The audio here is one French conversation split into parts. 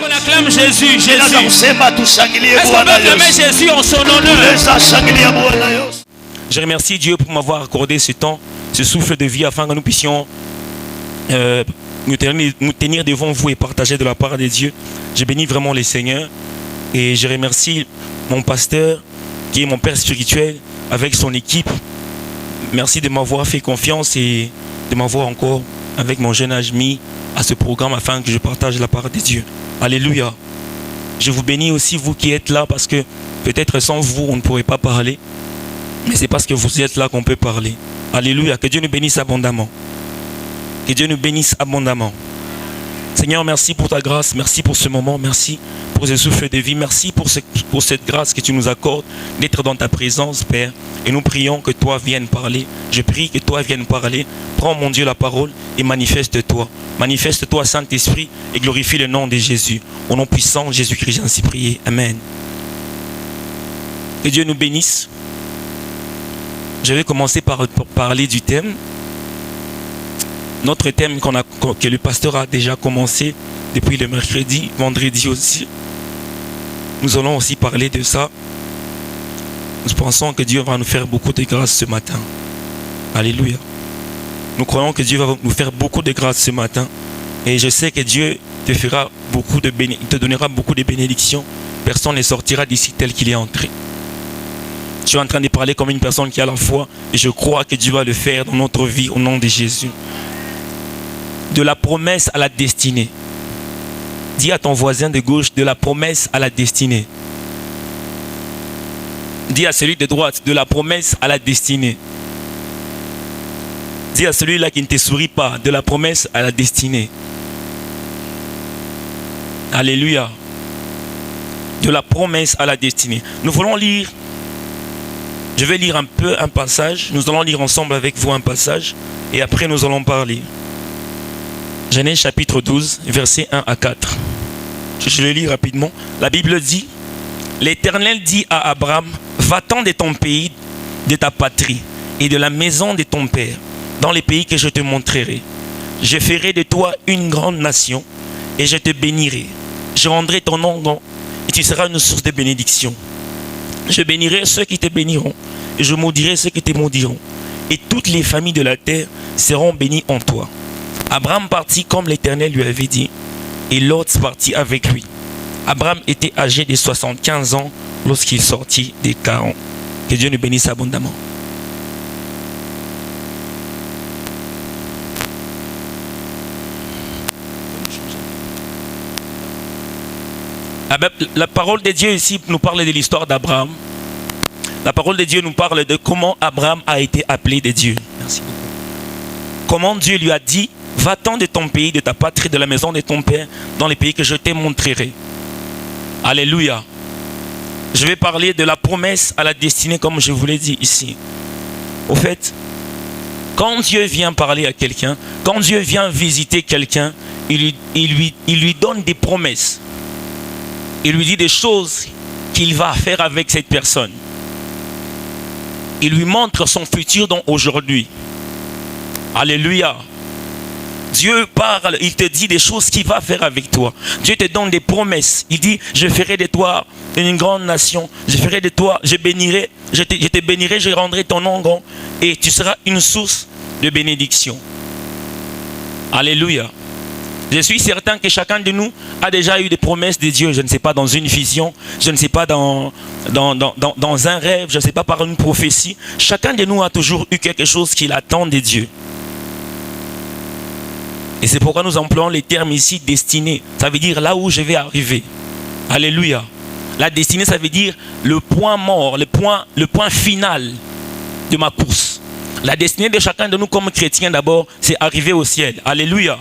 qu'on acclame Jésus, Jésus. Est-ce qu'on peut acclamer Jésus en son honneur? Je remercie Dieu pour m'avoir accordé ce temps, ce souffle de vie, afin que nous puissions nous tenir devant vous et partager de la part de Dieu. Je bénis vraiment les Seigneurs et je remercie mon pasteur qui est mon père spirituel avec son équipe. Merci de m'avoir fait confiance et de m'avoir encore avec mon jeune âge mis à ce programme afin que je partage la part de Dieu. Alléluia. Je vous bénis aussi vous qui êtes là parce que peut-être sans vous on ne pourrait pas parler. Mais c'est parce que vous êtes là qu'on peut parler. Alléluia. Que Dieu nous bénisse abondamment. Que Dieu nous bénisse abondamment. Seigneur, merci pour ta grâce. Merci pour ce moment. Merci pour ce souffle de vie. Merci pour cette grâce que tu nous accordes d'être dans ta présence, Père. Et nous prions que toi viennes parler. Je prie que toi viennes parler. Prends, mon Dieu, la parole et manifeste-toi. Manifeste-toi, Saint-Esprit, et glorifie le nom de Jésus. Au nom puissant de Jésus-Christ, ainsi prié. Amen. Que Dieu nous bénisse. Je vais commencer par parler du thème. Notre thème que le pasteur a déjà commencé depuis le mercredi, vendredi aussi. Nous allons aussi parler de ça. Nous pensons que Dieu va nous faire beaucoup de grâce ce matin. Alléluia. Nous croyons que Dieu va nous faire beaucoup de grâce ce matin. Et je sais que Dieu te fera te donnera beaucoup de bénédictions. Personne ne sortira d'ici tel qu'il est entré. Tu es en train de parler comme une personne qui a la foi. Et je crois que Dieu va le faire dans notre vie au nom de Jésus. De la promesse à la destinée. Dis à ton voisin de gauche, de la promesse à la destinée. Dis à celui de droite, de la promesse à la destinée. Dis à celui-là qui ne te sourit pas, de la promesse à la destinée. Alléluia. De la promesse à la destinée. Nous voulons lire, je vais lire un peu un passage. Nous allons lire ensemble avec vous un passage. Et après nous allons parler. Genèse chapitre 12, versets 1 à 4. Je le lis rapidement. La Bible dit, l'Éternel dit à Abraham, va-t'en de ton pays, de ta patrie et de la maison de ton père, dans les pays que je te montrerai. Je ferai de toi une grande nation et je te bénirai. Je rendrai ton nom grand et tu seras une source de bénédiction. Je bénirai ceux qui te béniront et je maudirai ceux qui te maudiront. Et toutes les familles de la terre seront bénies en toi. Abraham partit comme l'Éternel lui avait dit, et Lot partit avec lui. Abraham était âgé de 75 ans lorsqu'il sortit des Charan. Que Dieu nous bénisse abondamment. La parole de Dieu ici nous parle de l'histoire d'Abraham. La parole de Dieu nous parle de comment Abraham a été appelé de Dieu. Merci beaucoup. Comment Dieu lui a dit, va-t'en de ton pays, de ta patrie, de la maison de ton père, dans les pays que je te montrerai. Alléluia. Je vais parler de la promesse à la destinée, comme je vous l'ai dit ici. Au fait, quand Dieu vient parler à quelqu'un, quand Dieu vient visiter quelqu'un, il lui donne des promesses. Il lui dit des choses qu'il va faire avec cette personne. Il lui montre son futur dans aujourd'hui. Alléluia. Dieu parle, il te dit des choses qu'il va faire avec toi. Dieu te donne des promesses. Il dit, je ferai de toi une grande nation. Je ferai de toi, je te bénirai, je rendrai ton nom grand. Et tu seras une source de bénédiction. Alléluia. Je suis certain que chacun de nous a déjà eu des promesses de Dieu. Je ne sais pas, dans une vision, je ne sais pas, dans un rêve, je ne sais pas, par une prophétie. Chacun de nous a toujours eu quelque chose qu'il attend de Dieu. Et c'est pourquoi nous employons les termes ici destinée. Ça veut dire là où je vais arriver. Alléluia. La destinée, ça veut dire le point mort, le point final de ma course. La destinée de chacun de nous comme chrétiens d'abord, c'est arriver au ciel. Alléluia.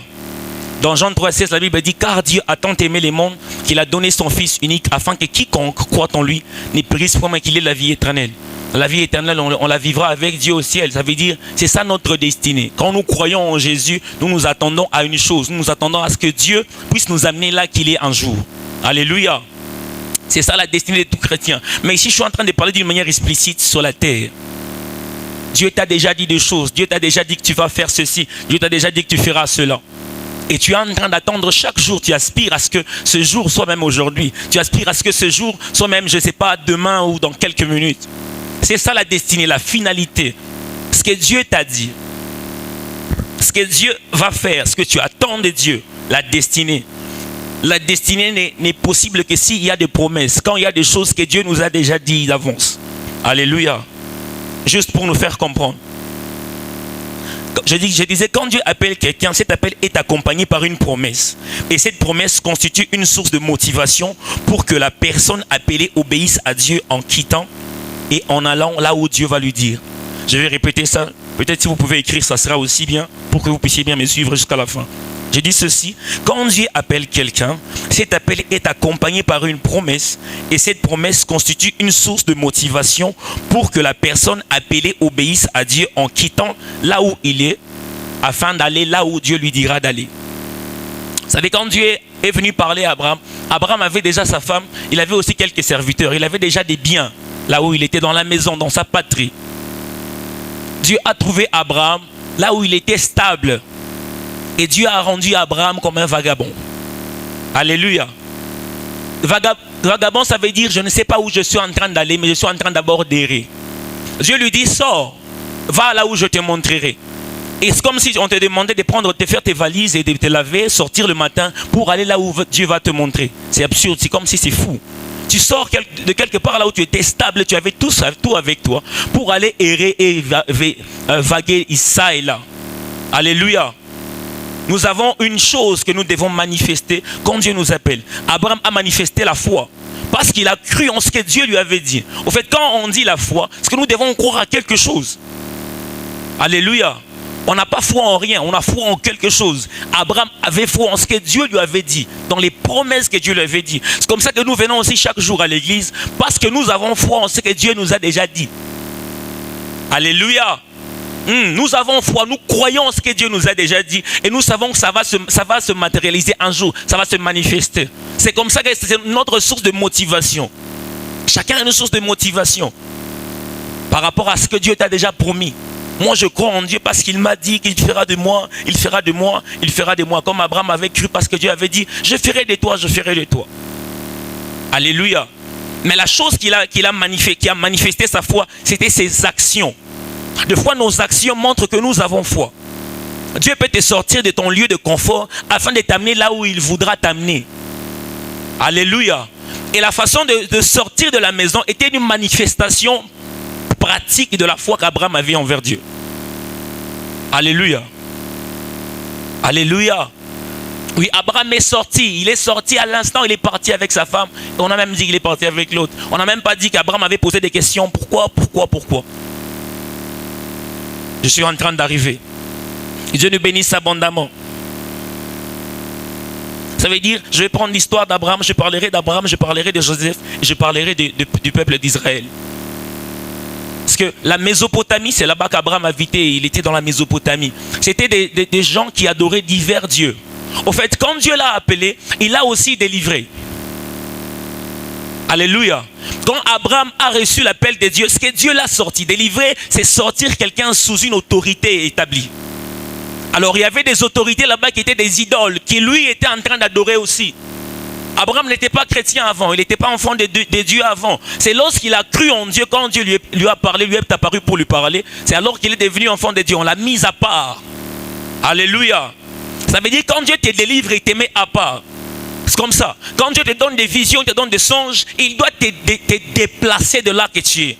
Dans Jean 3,16, la Bible dit, car Dieu a tant aimé les mondes qu'il a donné son Fils unique afin que quiconque croit en lui ne périsse point mais qu'il ait la vie éternelle. La vie éternelle, on la vivra avec Dieu au ciel. Ça veut dire, c'est ça notre destinée. Quand nous croyons en Jésus, nous nous attendons à une chose. Nous nous attendons à ce que Dieu puisse nous amener là qu'il est un jour. Alléluia. C'est ça la destinée de tout chrétien. Mais ici, je suis en train de parler d'une manière explicite sur la terre. Dieu t'a déjà dit des choses. Dieu t'a déjà dit que tu vas faire ceci. Dieu t'a déjà dit que tu feras cela. Et tu es en train d'attendre chaque jour. Tu aspires à ce que ce jour soit même aujourd'hui. Tu aspires à ce que ce jour soit même, je ne sais pas, demain ou dans quelques minutes. C'est ça la destinée, la finalité. Ce que Dieu t'a dit. Ce que Dieu va faire. Ce que tu attends de Dieu. La destinée. La destinée n'est possible que s'il y a des promesses. Quand il y a des choses que Dieu nous a déjà dit d'avance. Alléluia. Juste pour nous faire comprendre. Je disais, quand Dieu appelle quelqu'un, cet appel est accompagné par une promesse. Et cette promesse constitue une source de motivation pour que la personne appelée obéisse à Dieu en quittant et en allant là où Dieu va lui dire. Je vais répéter ça. Peut-être si vous pouvez écrire, ça sera aussi bien pour que vous puissiez bien me suivre jusqu'à la fin. Je dis ceci, quand Dieu appelle quelqu'un, cet appel est accompagné par une promesse et cette promesse constitue une source de motivation pour que la personne appelée obéisse à Dieu en quittant là où il est afin d'aller là où Dieu lui dira d'aller. Vous savez, quand Dieu est venu parler à Abraham, Abraham avait déjà sa femme, il avait aussi quelques serviteurs, il avait déjà des biens là où il était dans la maison, dans sa patrie. Dieu a trouvé Abraham là où il était stable. Et Dieu a rendu Abraham comme un vagabond. Alléluia. Vagabond, ça veut dire je ne sais pas où je suis en train d'aller, mais je suis en train d'abord d'errer. Dieu lui dit, sors, va là où je te montrerai. Et c'est comme si on te demandait de faire tes valises et de te laver, sortir le matin pour aller là où Dieu va te montrer. C'est absurde, c'est comme si c'est fou. Tu sors de quelque part là où tu étais stable, tu avais tout avec toi pour aller errer et vaguer ça et là. Alléluia. Nous avons une chose que nous devons manifester quand Dieu nous appelle. Abraham a manifesté la foi parce qu'il a cru en ce que Dieu lui avait dit. En fait, quand on dit la foi, c'est que nous devons croire à quelque chose. Alléluia. On n'a pas foi en rien, on a foi en quelque chose. Abraham avait foi en ce que Dieu lui avait dit, dans les promesses que Dieu lui avait dit. C'est comme ça que nous venons aussi chaque jour à l'église, parce que nous avons foi en ce que Dieu nous a déjà dit. Alléluia. Nous avons foi, nous croyons en ce que Dieu nous a déjà dit et nous savons que ça va se matérialiser un jour, ça va se manifester. C'est comme ça que c'est notre source de motivation. Chacun a une source de motivation par rapport à ce que Dieu t'a déjà promis. Moi je crois en Dieu parce qu'il m'a dit qu'il fera de moi, il fera de moi, il fera de moi. Comme Abraham avait cru parce que Dieu avait dit, je ferai de toi, je ferai de toi. Alléluia. Mais la chose qui a manifesté sa foi, c'était ses actions. Des fois, nos actions montrent que nous avons foi. Dieu peut te sortir de ton lieu de confort afin de t'amener là où il voudra t'amener. Alléluia. Et la façon de sortir de la maison était une manifestation pratique de la foi qu'Abraham avait envers Dieu. Alléluia. Alléluia. Oui, Abraham est sorti. Il est sorti à l'instant, il est parti avec sa femme. Et on a même dit qu'il est parti avec l'autre. On n'a même pas dit qu'Abraham avait posé des questions. Pourquoi? Je suis en train d'arriver. Dieu nous bénisse abondamment. Ça veut dire, je vais prendre l'histoire d'Abraham, je parlerai de Joseph, et je parlerai du peuple d'Israël. Parce que la Mésopotamie, c'est là-bas qu'Abraham habitait, il était dans la Mésopotamie. C'était des gens qui adoraient divers dieux. Au fait, quand Dieu l'a appelé, il l'a aussi délivré. Alléluia. Quand Abraham a reçu l'appel de Dieu, ce que Dieu l'a sorti, délivré, c'est sortir quelqu'un sous une autorité établie. Alors il y avait des autorités là-bas qui étaient des idoles, qui lui était en train d'adorer aussi. Abraham n'était pas chrétien avant, il n'était pas enfant de Dieu avant. C'est lorsqu'il a cru en Dieu, quand Dieu lui a parlé, lui est apparu pour lui parler, c'est alors qu'il est devenu enfant de Dieu. On l'a mis à part. Alléluia. Ça veut dire quand Dieu te délivre, il te met à part. C'est comme ça. Quand Dieu te donne des visions, te donne des songes, il doit te déplacer de là que tu es.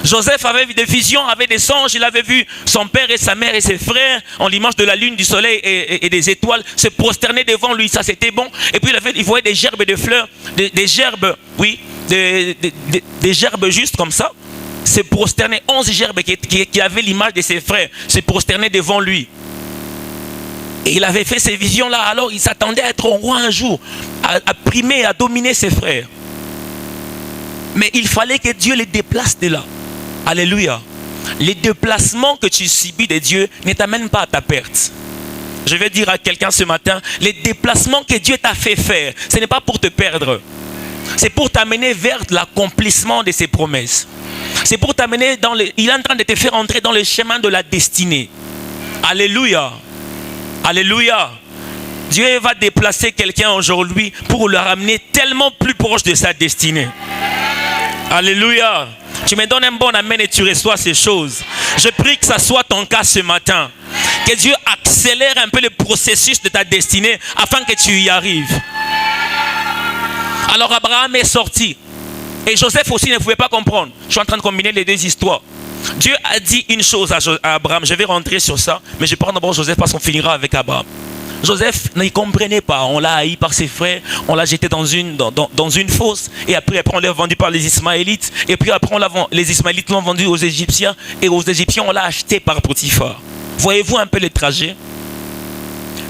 Joseph avait vu des visions, avait des songes, il avait vu son père et sa mère et ses frères en l'image de la lune, du soleil et des étoiles se prosterner devant lui, ça c'était bon. Et puis il voyait des gerbes de fleurs, des gerbes, oui, des gerbes juste comme ça, se prosterner, 11 gerbes qui avaient l'image de ses frères, se prosterner devant lui. Et il avait fait ces visions-là, alors il s'attendait à être roi un jour, à primer, à dominer ses frères. Mais il fallait que Dieu les déplace de là. Alléluia. Les déplacements que tu subis de Dieu ne t'amènent pas à ta perte. Je vais dire à quelqu'un ce matin, les déplacements que Dieu t'a fait faire, ce n'est pas pour te perdre. C'est pour t'amener vers l'accomplissement de ses promesses. C'est pour t'amener il est en train de te faire entrer dans le chemin de la destinée. Alléluia. Alléluia. Dieu va déplacer quelqu'un aujourd'hui pour le ramener tellement plus proche de sa destinée. Alléluia. Tu me donnes un bon amen et tu reçois ces choses. Je prie que ça soit ton cas ce matin. Que Dieu accélère un peu le processus de ta destinée afin que tu y arrives. Alors Abraham est sorti. Et Joseph aussi ne pouvait pas comprendre. Je suis en train de combiner les deux histoires. Dieu a dit une chose à Abraham. Je vais rentrer sur ça. Mais je prends d'abord Joseph parce qu'on finira avec Abraham. Joseph ne comprenait pas. On l'a haï par ses frères. On l'a jeté dans une fosse. Et après on l'a vendu par les Ismaélites. Et puis après les Ismaélites l'ont vendu aux Égyptiens. Et aux Égyptiens on l'a acheté par Potiphar. Voyez-vous un peu le trajet?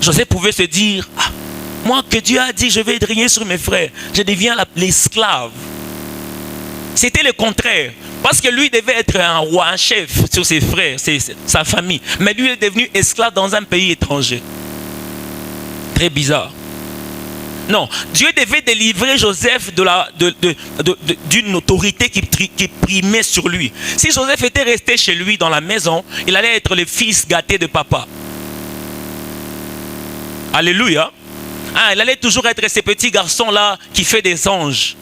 Joseph pouvait se dire, moi que Dieu a dit je vais régner sur mes frères, je deviens l'esclave. C'était le contraire. Parce que lui devait être un roi, un chef sur ses frères, sa famille. Mais lui est devenu esclave dans un pays étranger. Très bizarre. Non, Dieu devait délivrer Joseph d'une autorité qui primait sur lui. Si Joseph était resté chez lui dans la maison, il allait être le fils gâté de papa. Alléluia. Il allait toujours être ce petit garçon-là qui fait des anges.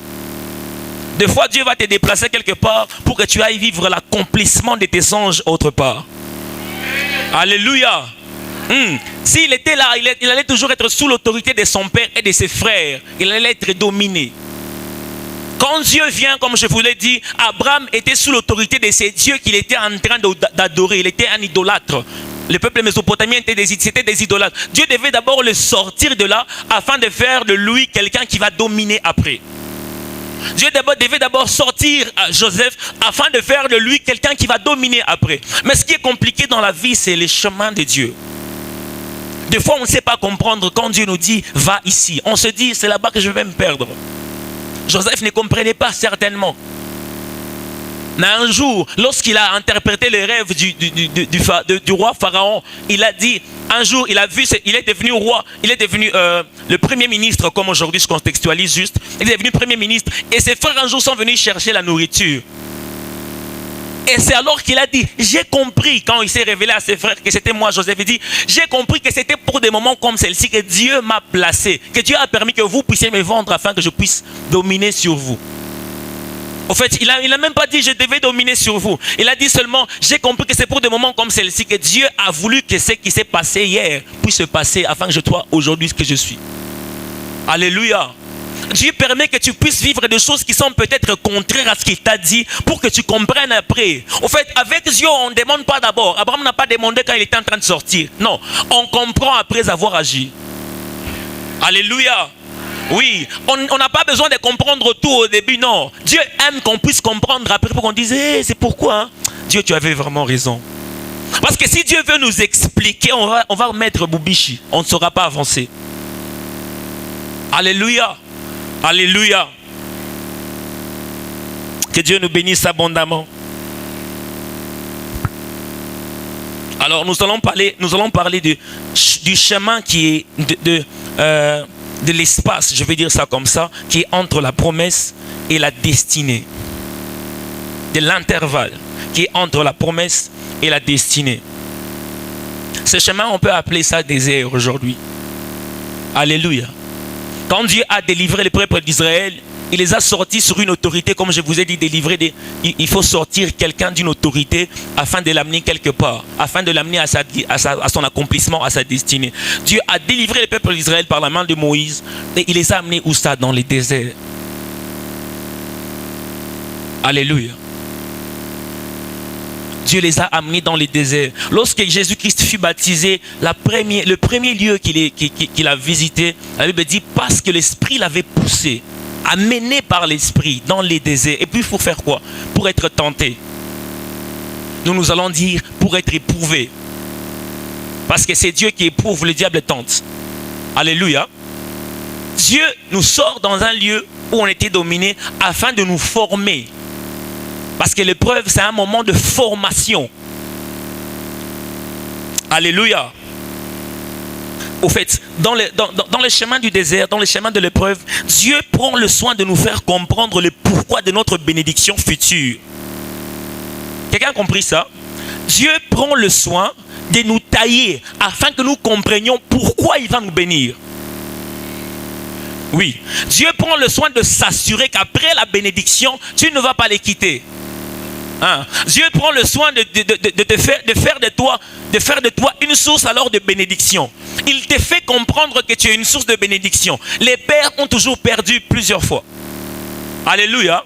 Des fois, Dieu va te déplacer quelque part pour que tu ailles vivre l'accomplissement de tes anges autre part. Alléluia. S'il était là, il allait toujours être sous l'autorité de son père et de ses frères. Il allait être dominé. Quand Dieu vient, comme je vous l'ai dit, Abraham était sous l'autorité de ces dieux qu'il était en train d'adorer. Il était un idolâtre. Le peuple mésopotamien c'était des idolâtres. Dieu devait d'abord le sortir de là afin de faire de lui quelqu'un qui va dominer après. Dieu devait d'abord sortir Joseph afin de faire de lui quelqu'un qui va dominer après. Mais ce qui est compliqué dans la vie, c'est les chemins de Dieu. Des fois, on ne sait pas comprendre quand Dieu nous dit « va ici ». On se dit « c'est là-bas que je vais me perdre ». Joseph ne comprenait pas certainement. Mais un jour, lorsqu'il a interprété les rêves du roi Pharaon, il a dit, un jour, il est devenu roi, il est devenu le premier ministre, comme aujourd'hui je contextualise juste. Il est devenu premier ministre et ses frères un jour sont venus chercher la nourriture. Et c'est alors qu'il a dit, j'ai compris, quand il s'est révélé à ses frères que c'était moi, Joseph, il dit, j'ai compris que c'était pour des moments comme celle-ci que Dieu m'a placé, que Dieu a permis que vous puissiez me vendre afin que je puisse dominer sur vous. En fait, il n'a même pas dit je devais dominer sur vous. Il a dit seulement, j'ai compris que c'est pour des moments comme celle-ci que Dieu a voulu que ce qui s'est passé hier puisse se passer afin que je sois aujourd'hui ce que je suis. Alléluia. Dieu permet que tu puisses vivre des choses qui sont peut-être contraires à ce qu'il t'a dit pour que tu comprennes après. En fait, avec Dieu, on ne demande pas d'abord. Abraham n'a pas demandé quand il était en train de sortir. Non, on comprend après avoir agi. Alléluia. Oui, on n'a pas besoin de comprendre tout au début, non. Dieu aime qu'on puisse comprendre après pour qu'on dise, c'est pourquoi hein? Dieu, tu avais vraiment raison. Parce que si Dieu veut nous expliquer, on va mettre Boubichi. On ne saura pas avancer. Alléluia. Alléluia. Que Dieu nous bénisse abondamment. Alors nous allons parler du chemin qui est de l'espace, je vais dire ça comme ça, qui est entre la promesse et la destinée. De l'intervalle qui est entre la promesse et la destinée. Ce chemin, on peut appeler ça désert aujourd'hui. Alléluia. Quand Dieu a délivré les peuples d'Israël, il les a sortis sur une autorité, comme je vous ai dit, il faut sortir quelqu'un d'une autorité afin de l'amener quelque part, afin de l'amener à son accomplissement, à sa destinée. Dieu a délivré les peuples d'Israël par la main de Moïse et il les a amenés où ça? Dans les déserts. Alléluia. Dieu les a amenés dans les déserts. Lorsque Jésus-Christ fut baptisé, le premier lieu qu'il a visité, la Bible dit parce que l'Esprit l'avait poussé, amené par l'Esprit dans les déserts. Et puis il faut faire quoi? Pour être tenté. Nous allons dire pour être éprouvé. Parce que c'est Dieu qui éprouve, le diable tente. Alléluia. Dieu nous sort dans un lieu où on était dominé afin de nous former. Parce que l'épreuve, c'est un moment de formation. Alléluia. Au fait, dans les chemins du désert, dans les chemins de l'épreuve, Dieu prend le soin de nous faire comprendre le pourquoi de notre bénédiction future. Quelqu'un a compris ça? Dieu prend le soin de nous tailler afin que nous comprenions pourquoi il va nous bénir. Oui, Dieu prend le soin de s'assurer qu'après la bénédiction, tu ne vas pas les quitter. Hein? Dieu prend le soin de faire de toi une source alors de bénédiction. Il te fait comprendre que tu es une source de bénédiction. Les pères ont toujours perdu plusieurs fois. Alléluia.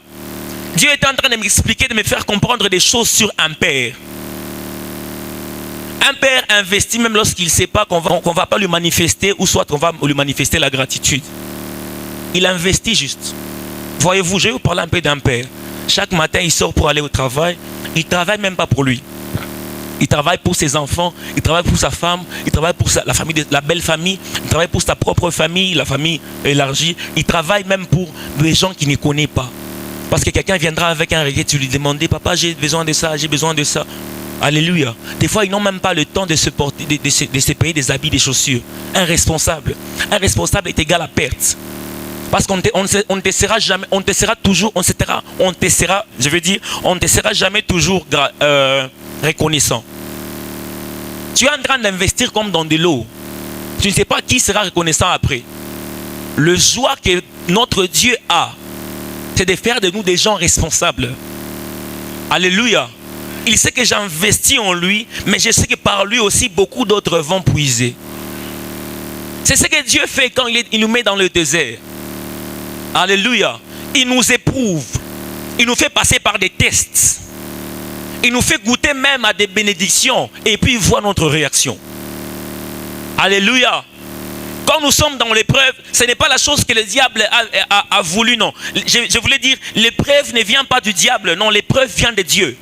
Dieu est en train de m'expliquer, de me faire comprendre des choses sur un père. Un père investit même lorsqu'il ne sait pas qu'on va pas lui manifester, ou soit qu'on va lui manifester la gratitude. Il investit juste. Voyez-vous, je vais vous parler un peu d'un père. Chaque matin, il sort pour aller au travail. Il ne travaille même pas pour lui. Il travaille pour ses enfants, il travaille pour sa femme, il travaille pour la famille, la belle famille, il travaille pour sa propre famille, la famille élargie. Il travaille même pour les gens qu'il ne connaît pas. Parce que quelqu'un viendra avec un regret, tu lui demandes, papa, j'ai besoin de ça, j'ai besoin de ça. Alléluia. Des fois, ils n'ont même pas le temps de se payer des habits, des chaussures. Un responsable est égal à perte. Parce qu'on ne te sera jamais, on te sera jamais toujours reconnaissant. Tu es en train d'investir comme dans de l'eau. Tu ne sais pas qui sera reconnaissant après. Le joie que notre Dieu a, c'est de faire de nous des gens responsables. Alléluia. Il sait que j'investis en lui, mais je sais que par lui aussi, beaucoup d'autres vont puiser. C'est ce que Dieu fait quand il nous met dans le désert. Alléluia. Il nous éprouve. Il nous fait passer par des tests. Il nous fait goûter même à des bénédictions. Et puis il voit notre réaction. Alléluia. Quand nous sommes dans l'épreuve, ce n'est pas la chose que le diable a voulu, non. Je voulais dire, l'épreuve ne vient pas du diable, non, l'épreuve vient de Dieu.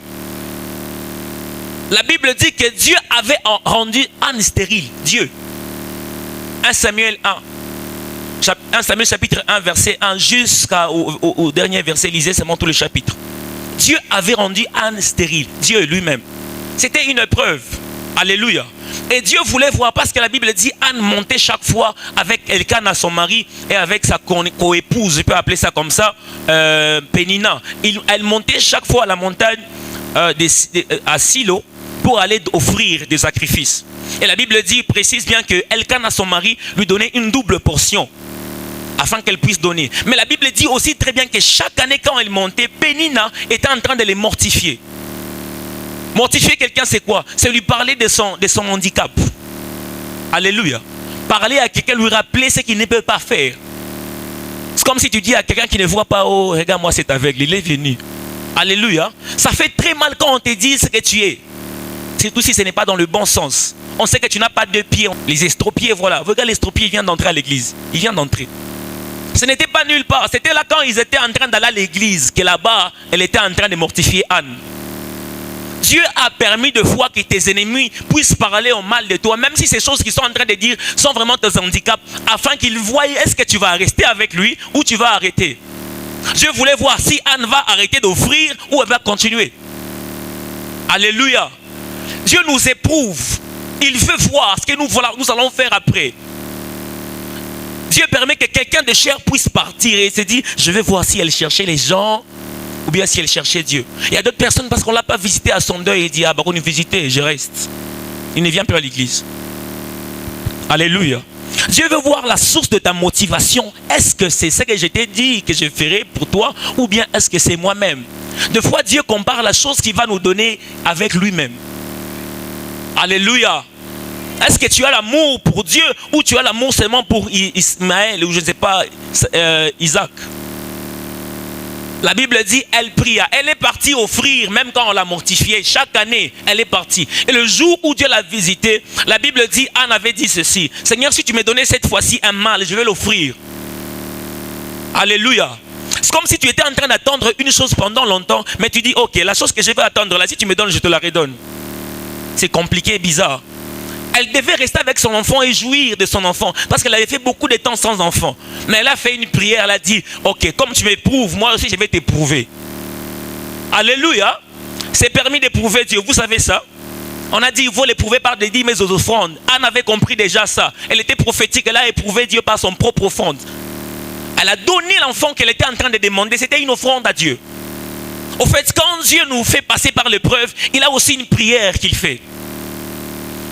La Bible dit que Dieu avait rendu Anne stérile. Dieu. 1 Samuel chapitre 1, verset 1, jusqu'au dernier verset, lisez seulement tout le chapitre. Dieu avait rendu Anne stérile. Dieu lui-même. C'était une épreuve. Alléluia. Et Dieu voulait voir, parce que la Bible dit, Anne montait chaque fois avec Elkana, son mari, et avec sa coépouse, je peux appeler ça comme ça, Pénina. Elle montait chaque fois à la montagne à Silo pour aller offrir des sacrifices. Et la Bible dit, précise bien que Elkana, son mari, lui donnait une double portion afin qu'elle puisse donner. Mais la Bible dit aussi très bien que chaque année quand elle montait, Pénina était en train de les mortifier. Mortifier quelqu'un, c'est quoi? C'est lui parler de son handicap. Alléluia. Parler à quelqu'un, lui rappeler ce qu'il ne peut pas faire. C'est comme si tu dis à quelqu'un qui ne voit pas, oh, regarde-moi cet aveugle, il est venu. Alléluia. Ça fait très mal quand on te dit ce que tu es. Surtout si ce n'est pas dans le bon sens. On sait que tu n'as pas deux pieds. Les estropiés, voilà. Regarde, l'estropié vient d'entrer à l'église. Il vient d'entrer. Ce n'était pas nulle part. C'était là quand ils étaient en train d'aller à l'église, que là-bas, elle était en train de mortifier Anne. Dieu a permis de voir que tes ennemis puissent parler au mal de toi, même si ces choses qu'ils sont en train de dire sont vraiment tes handicaps, afin qu'ils voient est-ce que tu vas rester avec lui ou tu vas arrêter. Dieu voulait voir si Anne va arrêter d'offrir ou elle va continuer. Alléluia. Dieu nous éprouve. Il veut voir ce que nous allons faire après. Dieu permet que quelqu'un de cher puisse partir et se dire, je vais voir si elle cherchait les gens ou bien si elle cherchait Dieu. Il y a d'autres personnes parce qu'on ne l'a pas visité à son deuil et dit, ah bah on est visité, je reste. Il ne vient plus à l'église. Alléluia. Dieu veut voir la source de ta motivation. Est-ce que c'est ce que je t'ai dit que je ferai pour toi ou bien est-ce que c'est moi-même? Des fois Dieu compare la chose qu'il va nous donner avec lui-même. Alléluia. Est-ce que tu as l'amour pour Dieu ou tu as l'amour seulement pour Ismaël ou je ne sais pas, Isaac? La Bible dit, elle pria. Elle est partie offrir, même quand on l'a mortifiée. Chaque année, elle est partie. Et le jour où Dieu l'a visité, la Bible dit, Anne avait dit ceci. Seigneur, si tu me donnais cette fois-ci un mâle, je vais l'offrir. Alléluia. C'est comme si tu étais en train d'attendre une chose pendant longtemps, mais tu dis, ok, la chose que je vais attendre là, si tu me donnes, je te la redonne. C'est compliqué, bizarre. Elle devait rester avec son enfant et jouir de son enfant. Parce qu'elle avait fait beaucoup de temps sans enfant. Mais elle a fait une prière, elle a dit, ok, comme tu m'éprouves, moi aussi je vais t'éprouver. Alléluia. C'est permis d'éprouver Dieu, vous savez ça? On a dit, il faut l'éprouver par des dîmes et aux offrandes. Anne avait compris déjà ça. Elle était prophétique, elle a éprouvé Dieu par son propre offrande. Elle a donné l'enfant qu'elle était en train de demander, c'était une offrande à Dieu. Au fait, quand Dieu nous fait passer par l'épreuve, il a aussi une prière qu'il fait.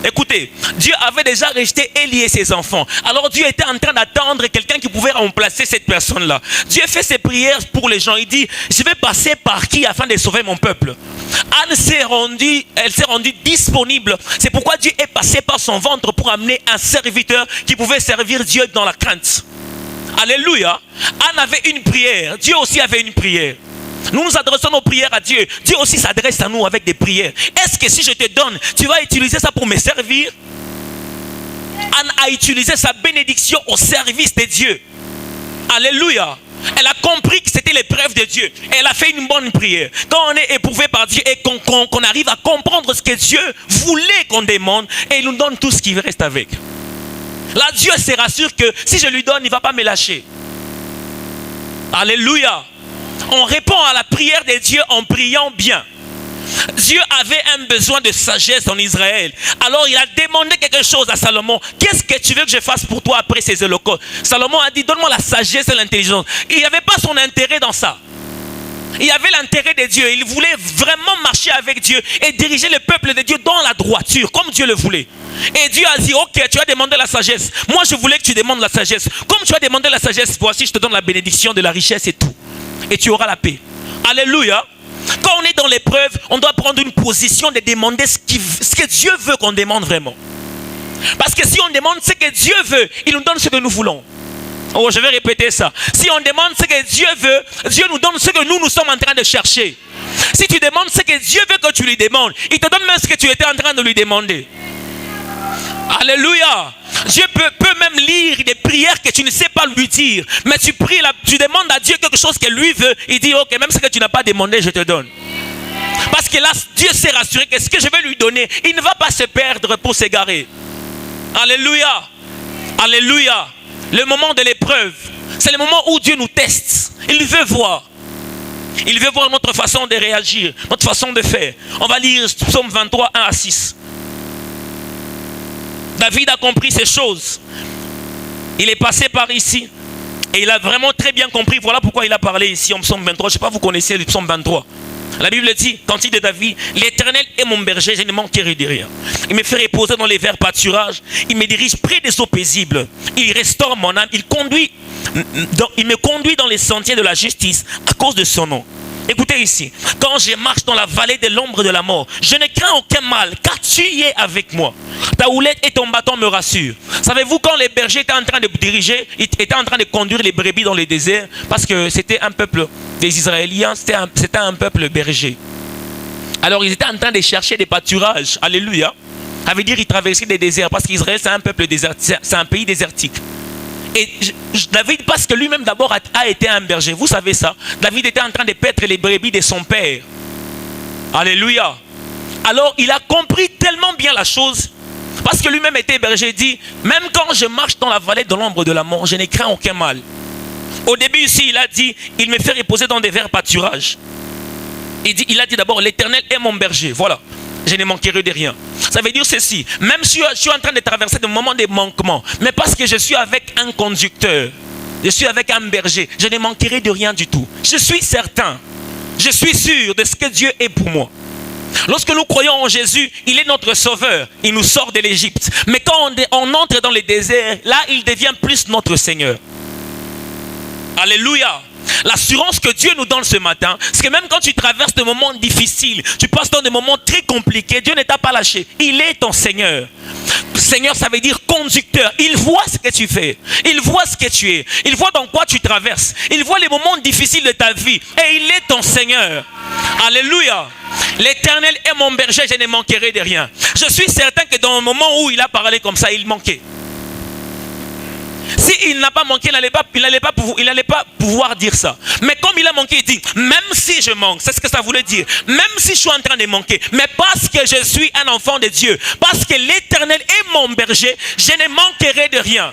Écoutez, Dieu avait déjà rejeté Élie et ses enfants. Alors Dieu était en train d'attendre quelqu'un qui pouvait remplacer cette personne-là. Dieu fait ses prières pour les gens. Il dit, je vais passer par qui afin de sauver mon peuple? Anne elle s'est rendue disponible. C'est pourquoi Dieu est passé par son ventre pour amener un serviteur qui pouvait servir Dieu dans la crainte. Alléluia. Anne avait une prière. Dieu aussi avait une prière. Nous nous adressons nos prières à Dieu. Dieu aussi s'adresse à nous avec des prières. Est-ce que si je te donne, tu vas utiliser ça pour me servir? Anne a utilisé sa bénédiction au service de Dieu. Alléluia. Elle a compris que c'était l'épreuve de Dieu. Elle a fait une bonne prière. Quand on est éprouvé par Dieu et qu'on arrive à comprendre ce que Dieu voulait qu'on demande, et il nous donne tout ce qui reste avec. Là, Dieu se rassure que si je lui donne, il ne va pas me lâcher. Alléluia. On répond à la prière de Dieu en priant bien. Dieu avait un besoin de sagesse en Israël. Alors il a demandé quelque chose à Salomon. Qu'est-ce que tu veux que je fasse pour toi après ces holocaustes? Salomon a dit, donne-moi la sagesse et l'intelligence. Il n'y avait pas son intérêt dans ça. Il y avait l'intérêt de Dieu. Il voulait vraiment marcher avec Dieu et diriger le peuple de Dieu dans la droiture, comme Dieu le voulait. Et Dieu a dit, ok, tu as demandé la sagesse. Moi, je voulais que tu demandes la sagesse. Comme tu as demandé la sagesse, voici, je te donne la bénédiction de la richesse et tout. Et tu auras la paix. Alléluia. Quand on est dans l'épreuve, on doit prendre une position de demander ce que Dieu veut qu'on demande vraiment. Parce que si on demande ce que Dieu veut, il nous donne ce que nous voulons. Oh, je vais répéter ça. Si on demande ce que Dieu veut, Dieu nous donne ce que nous sommes en train de chercher. Si tu demandes ce que Dieu veut que tu lui demandes, il te donne même ce que tu étais en train de lui demander. Alléluia. Dieu peut même lire des prières que tu ne sais pas lui dire. Mais tu pries, tu demandes à Dieu quelque chose que lui veut. Il dit, ok, même ce que tu n'as pas demandé, je te donne. Parce que là, Dieu s'est rassuré que ce que je vais lui donner, il ne va pas se perdre pour s'égarer. Alléluia. Alléluia. Le moment de l'épreuve, c'est le moment où Dieu nous teste. Il veut voir. Il veut voir notre façon de réagir, notre façon de faire. On va lire Psaume 23, 1 à 6. David a compris ces choses. Il est passé par ici. Et il a vraiment très bien compris. Voilà pourquoi il a parlé ici en Psaume 23. Je ne sais pas, vous connaissez le Psaume 23. La Bible dit, cantique de David, l'Éternel est mon berger, je ne manquerai de rien. Il me fait reposer dans les verts pâturages. Il me dirige près des eaux paisibles. Il restaure mon âme. Il me conduit dans les sentiers de la justice à cause de son nom. Écoutez ici, quand je marche dans la vallée de l'ombre de la mort, je ne crains aucun mal, car tu y es avec moi. Ta houlette et ton bâton me rassurent. Savez-vous, quand les bergers étaient en train de diriger, ils étaient en train de conduire les brebis dans les déserts, parce que c'était un peuple des Israéliens, c'était un peuple berger. Alors ils étaient en train de chercher des pâturages, alléluia. Ça veut dire qu'ils traversaient des déserts, parce qu'Israël c'est un peuple désertique, c'est un pays désertique. Et David, parce que lui-même d'abord a été un berger, vous savez ça. David était en train de paître les brebis de son père. Alléluia. Alors il a compris tellement bien la chose, parce que lui-même était berger. Il dit, même quand je marche dans la vallée de l'ombre de la mort, je ne crains aucun mal. Au début ici, il a dit, il me fait reposer dans des verts pâturages. Il a dit d'abord, l'Éternel est mon berger. Voilà. Je ne manquerai de rien. Ça veut dire ceci. Même si je suis en train de traverser des moments de manquement, mais parce que je suis avec un conducteur, je suis avec un berger, je ne manquerai de rien du tout. Je suis certain, je suis sûr de ce que Dieu est pour moi. Lorsque nous croyons en Jésus, il est notre sauveur. Il nous sort de l'Égypte. Mais quand on entre dans le désert, là, il devient plus notre Seigneur. Alléluia. L'assurance que Dieu nous donne ce matin, c'est que même quand tu traverses des moments difficiles, tu passes dans des moments très compliqués, Dieu ne t'a pas lâché. Il est ton Seigneur. Seigneur, ça veut dire conducteur. Il voit ce que tu fais. Il voit ce que tu es. Il voit dans quoi tu traverses. Il voit les moments difficiles de ta vie. Et il est ton Seigneur. Alléluia. L'Éternel est mon berger, je ne manquerai de rien. Je suis certain que dans le moment où il a parlé comme ça, il manquait. S'il n'a pas manqué, il n'allait pas pouvoir dire ça. Mais comme il a manqué, il dit, même si je manque, c'est ce que ça voulait dire. Même si je suis en train de manquer, mais parce que je suis un enfant de Dieu, parce que l'Éternel est mon berger, je ne manquerai de rien.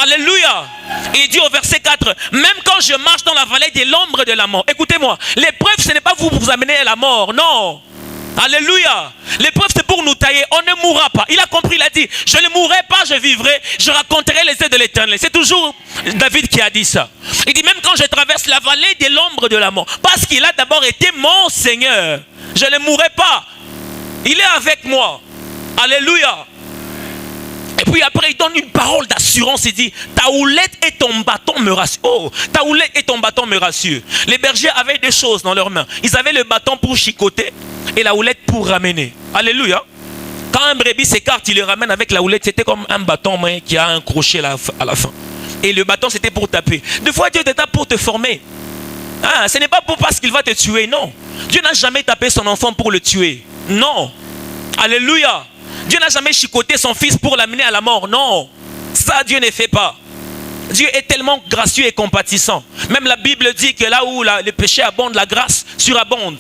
Alléluia. Il dit au verset 4, même quand je marche dans la vallée de l'ombre de la mort. Écoutez-moi, l'épreuve ce n'est pas vous amener à la mort, non. Alléluia. L'épreuve c'est pour nous tailler. On ne mourra pas. Il a compris, il a dit, je ne mourrai pas, je vivrai, je raconterai les œuvres de l'Éternel. C'est toujours David qui a dit ça. Il dit, même quand je traverse la vallée de l'ombre de la mort, parce qu'il a d'abord été mon Seigneur, je ne mourrai pas. Il est avec moi. Alléluia. Et puis après, il donne une parole d'assurance. Il dit, ta houlette et ton bâton me rassurent. Oh, ta houlette et ton bâton me rassurent. Les bergers avaient deux choses dans leurs mains. Ils avaient le bâton pour chicoter et la houlette pour ramener. Alléluia. Quand un brebis s'écarte, il le ramène avec la houlette. C'était comme un bâton qui a un crochet à la fin. Et le bâton, c'était pour taper. Des fois, Dieu te tape pour te former. Ah, ce n'est pas parce qu'il va te tuer, non. Dieu n'a jamais tapé son enfant pour le tuer. Non. Alléluia. Dieu n'a jamais chicoté son fils pour l'amener à la mort. Non. Ça, Dieu ne fait pas. Dieu est tellement gracieux et compatissant. Même la Bible dit que là où le péché abonde, la grâce surabonde.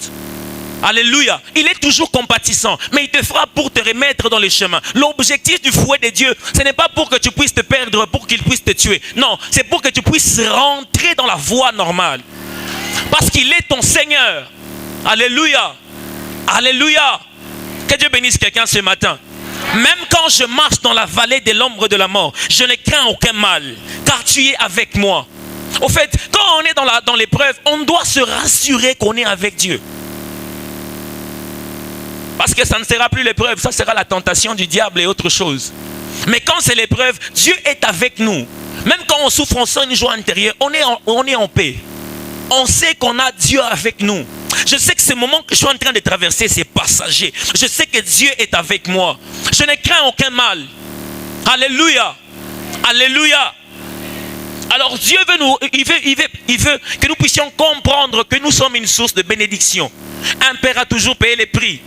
Alléluia. Il est toujours compatissant, mais il te fera pour te remettre dans les chemins. L'objectif du fouet de Dieu, ce n'est pas pour que tu puisses te perdre, pour qu'il puisse te tuer. Non, c'est pour que tu puisses rentrer dans la voie normale. Parce qu'il est ton Seigneur. Alléluia. Alléluia. Que Dieu bénisse quelqu'un ce matin. Même quand je marche dans la vallée de l'ombre de la mort, je ne crains aucun mal, car tu es avec moi. Au fait, quand on est dans l'épreuve, on doit se rassurer qu'on est avec Dieu. Parce que ça ne sera plus l'épreuve, ça sera la tentation du diable et autre chose. Mais quand c'est l'épreuve, Dieu est avec nous. Même quand on souffre, on sent une joie intérieure, on est en paix. On sait qu'on a Dieu avec nous. Je sais que ce moment que je suis en train de traverser, c'est passager. Je sais que Dieu est avec moi. Je ne crains aucun mal. Alléluia. Alléluia. Alors Dieu il veut que nous puissions comprendre que nous sommes une source de bénédiction. Un père a toujours payé les prix.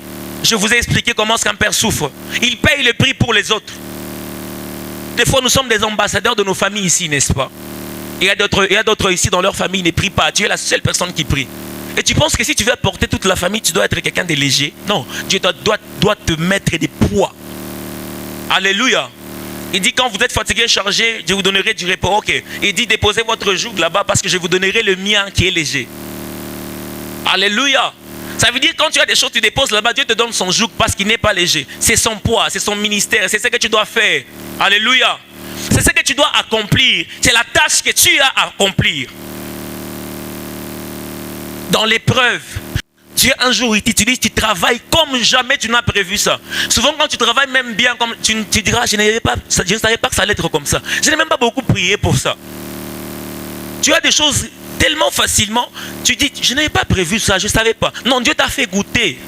Je vous ai expliqué comment est-ce qu'un père souffre. Il paye le prix pour les autres. Des fois, nous sommes des ambassadeurs de nos familles ici, n'est-ce pas? Il y a d'autres ici dans leur famille, ils ne prient pas. Tu es la seule personne qui prie. Et tu penses que si tu veux porter toute la famille, tu dois être quelqu'un de léger? Non, Dieu doit te mettre des poids. Alléluia. Il dit quand vous êtes fatigué, chargé, je vous donnerai du repos. Ok. Il dit déposez votre joug là-bas parce que je vous donnerai le mien qui est léger. Alléluia. Ça veut dire quand tu as des choses, tu déposes là-bas, Dieu te donne son joug parce qu'il n'est pas léger. C'est son poids, c'est son ministère, c'est ce que tu dois faire. Alléluia. C'est ce que tu dois accomplir. C'est la tâche que tu as à accomplir. Dans l'épreuve, Dieu un jour il t'utilise, tu travailles comme jamais tu n'as prévu ça. Souvent quand tu travailles même bien, comme tu diras, je ne savais pas que ça allait être comme ça. Je n'ai même pas beaucoup prié pour ça. Tu as des choses tellement facilement, tu dis, je n'avais pas prévu ça, je ne savais pas. Non, Dieu t'a fait goûter.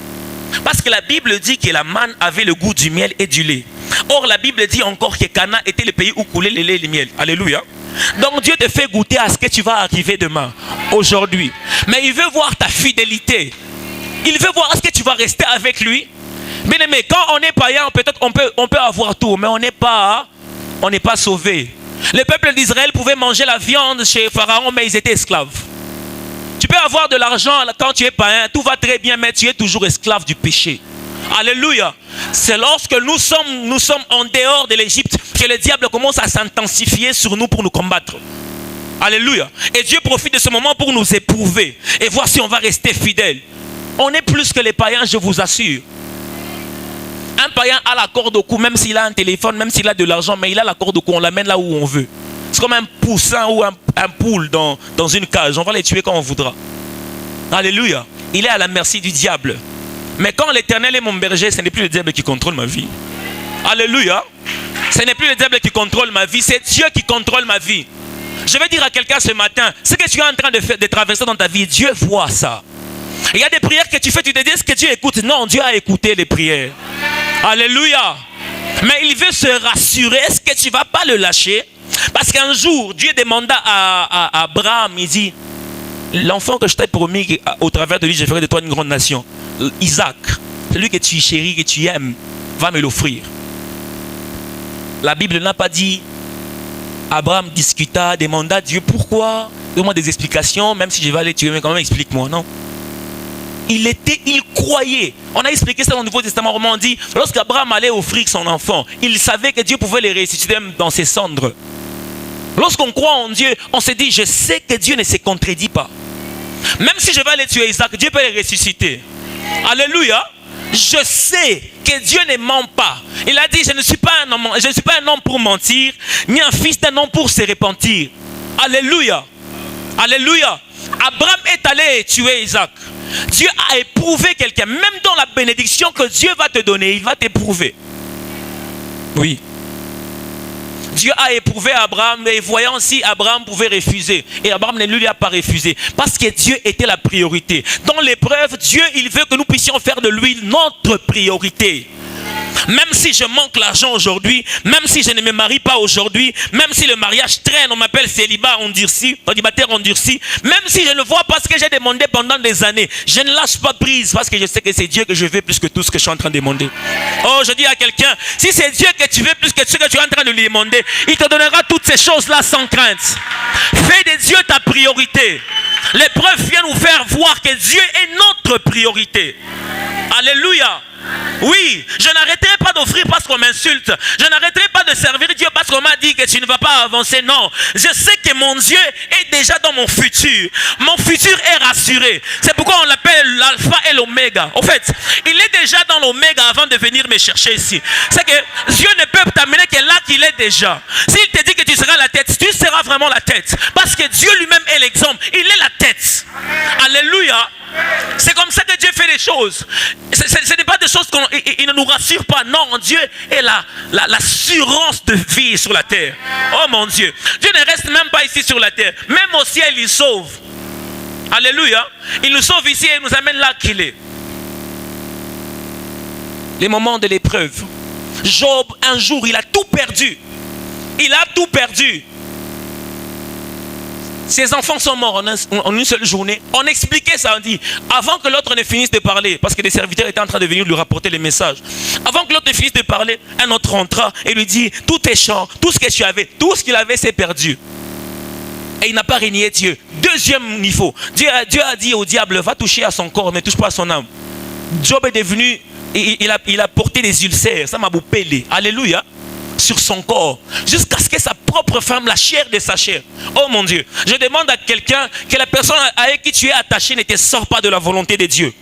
Parce que la Bible dit que la manne avait le goût du miel et du lait. Or, la Bible dit encore que Cana était le pays où coulait le lait et le miel. Alléluia. Donc, Dieu te fait goûter à ce que tu vas arriver demain, aujourd'hui. Mais il veut voir ta fidélité. Il veut voir est-ce que tu vas rester avec lui. Bien aimé, quand on est païen, peut-être on peut avoir tout, mais on n'est pas sauvé. Le peuple d'Israël pouvait manger la viande chez Pharaon, mais ils étaient esclaves. Tu peux avoir de l'argent quand tu es païen, tout va très bien, mais tu es toujours esclave du péché. Alléluia. C'est lorsque nous sommes en dehors de l'Égypte que le diable commence à s'intensifier sur nous pour nous combattre. Alléluia. Et Dieu profite de ce moment pour nous éprouver et voir si on va rester fidèle. On est plus que les païens, je vous assure. Un païen a la corde au cou, même s'il a un téléphone, même s'il a de l'argent, mais il a la corde au cou, on l'amène là où on veut. C'est comme un poussin ou un poule dans une cage. On va les tuer quand on voudra. Alléluia. Il est à la merci du diable. Mais quand l'Éternel est mon berger, ce n'est plus le diable qui contrôle ma vie. Alléluia. Ce n'est plus le diable qui contrôle ma vie, c'est Dieu qui contrôle ma vie. Je vais dire à quelqu'un ce matin, ce que tu es en train de traverser dans ta vie, Dieu voit ça. Il y a des prières que tu fais, tu te dis, est-ce que Dieu écoute? Non, Dieu a écouté les prières. Alléluia. Mais il veut se rassurer, est-ce que tu ne vas pas le lâcher? Parce qu'un jour, Dieu demanda à Abraham, il dit, l'enfant que je t'ai promis, au travers de lui, je ferai de toi une grande nation. Isaac, celui que tu chéris, que tu aimes, va me l'offrir. La Bible n'a pas dit, Abraham discuta, demanda à Dieu, pourquoi? Donne-moi des explications, même si je vais aller tuer, mais quand même explique-moi, non? Il croyait. On a expliqué ça dans le Nouveau Testament. On dit, lorsqu'Abraham allait offrir son enfant, il savait que Dieu pouvait le ressusciter même dans ses cendres. Lorsqu'on croit en Dieu, on se dit, je sais que Dieu ne se contredit pas. Même si je vais aller tuer Isaac, Dieu peut le ressusciter. Alléluia. Je sais que Dieu ne ment pas. Il a dit, je ne suis pas un homme pour mentir, ni un fils d'un homme pour se repentir. Alléluia. Alléluia. Abraham est allé tuer Isaac. Dieu a éprouvé quelqu'un. Même dans la bénédiction que Dieu va te donner, il va t'éprouver. Oui. Dieu a éprouvé Abraham et voyant si Abraham pouvait refuser. Et Abraham ne lui a pas refusé. Parce que Dieu était la priorité. Dans l'épreuve, Dieu, il veut que nous puissions faire de lui notre priorité. Même si je manque l'argent aujourd'hui, même si je ne me marie pas aujourd'hui, même si le mariage traîne, on m'appelle célibataire endurci, même si je ne vois pas ce que j'ai demandé pendant des années, je ne lâche pas prise parce que je sais que c'est Dieu que je veux plus que tout ce que je suis en train de demander. Oh, je dis à quelqu'un, si c'est Dieu que tu veux plus que ce que tu es en train de lui demander, il te donnera toutes ces choses-là sans crainte. Fais de Dieu ta priorité. L'épreuve vient nous faire voir que Dieu est notre priorité. Alléluia. Oui, je n'arrêterai pas d'offrir parce qu'on m'insulte. Je n'arrêterai pas de servir Dieu parce qu'on m'a dit que tu ne vas pas avancer. Non, je sais que mon Dieu est déjà dans mon futur. Mon futur est rassuré. C'est pourquoi on l'appelle l'alpha et l'oméga. En fait, il est déjà dans l'oméga avant de venir me chercher ici. C'est que Dieu ne peut t'amener que là qu'il est déjà. S'il te dit que tu seras la tête, tu seras vraiment la tête. Parce que Dieu lui-même est l'exemple. Il est la tête. Alléluia. C'est comme ça que Dieu fait les choses. Ce n'est pas des choses qu'il ne nous rassure pas. Non, Dieu est l'assurance de vie sur la terre. Oh mon Dieu. Dieu ne reste même pas ici sur la terre. Même au ciel, il sauve. Alléluia. Il nous sauve ici et nous amène là qu'il est. Les moments de l'épreuve. Job, un jour, il a tout perdu. Il a tout perdu. Ses enfants sont morts en une seule journée. On expliquait ça, on dit, avant que l'autre ne finisse de parler, parce que les serviteurs étaient en train de venir lui rapporter les messages. Avant que l'autre ne finisse de parler, un autre rentra et lui dit, tout est champ, tout ce que tu avais, tout ce qu'il avait, c'est perdu. Et il n'a pas régné Dieu. Deuxième niveau, Dieu a dit au diable, va toucher à son corps, ne touche pas à son âme. Job est devenu, il a porté des ulcères, ça m'a boupé. Alléluia. Sur son corps, jusqu'à ce que sa propre femme, la chair de sa chair. Oh mon Dieu, je demande à quelqu'un que la personne avec qui tu es attaché ne te sort pas de la volonté de Dieu.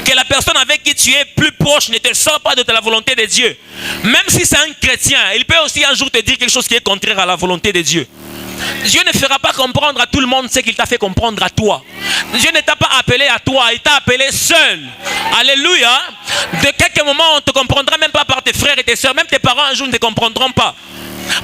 Que la personne avec qui tu es plus proche ne te sort pas de la volonté de Dieu. Même si c'est un chrétien, il peut aussi un jour te dire quelque chose qui est contraire à la volonté de Dieu. Dieu ne fera pas comprendre à tout le monde ce qu'il t'a fait comprendre à toi. Dieu ne t'a pas appelé à toi, il t'a appelé seul. Alléluia. De quelques moments, on ne te comprendra même pas par tes frères et tes soeurs. Même tes parents un jour ne te comprendront pas.